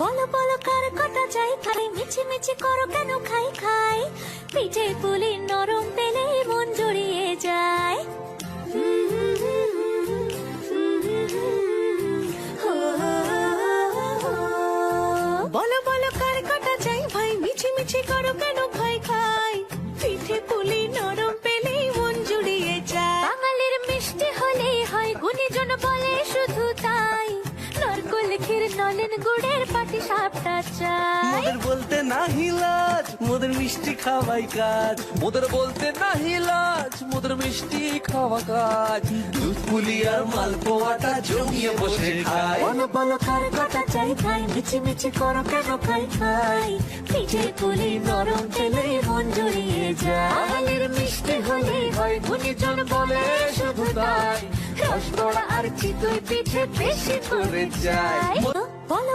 বলো বলো কার কটা চাই খাই, মিছি মিছি করো কেন খাই খাই, পিঠে পুলি নরম পেলে মন জড়িয়ে যায়। বলো বলো কার কটা চাই ভাই, মিছি মিছি করো কেন খাই খাই, পিঠে পুলি নরম পেলে মন জুড়িয়ে যায়। বাঙালির মিষ্টি হলেই হয়, গুণীজন বলে শুধু তাই, নারকোল ক্ষীর নলেন গুড়ের পাটি সাপটা চাই। মোদের বলতে নাহি লাজ, মোদের মিষ্টি খাওয়াই কাজ। মোদের বলতে নাহি লাজ, মোদের মিষ্টি খাওয়া কাজ। দুধ পুলি আর মালপোয়াটা জমিয়ে বসে খায়। বলো বলো কার কটা চাই ভাই, মিছি মিছি করো কেন খাই খাই, পিঠে পুলি নরম পেলে মন জড়িয়ে যায়। বাঙালির মিষ্টি হলেই হয়, গুণীজন বলে শুধু তাই, রসগোল্লা আর চিতই পিঠে বেশি করে যায়। বলো বলো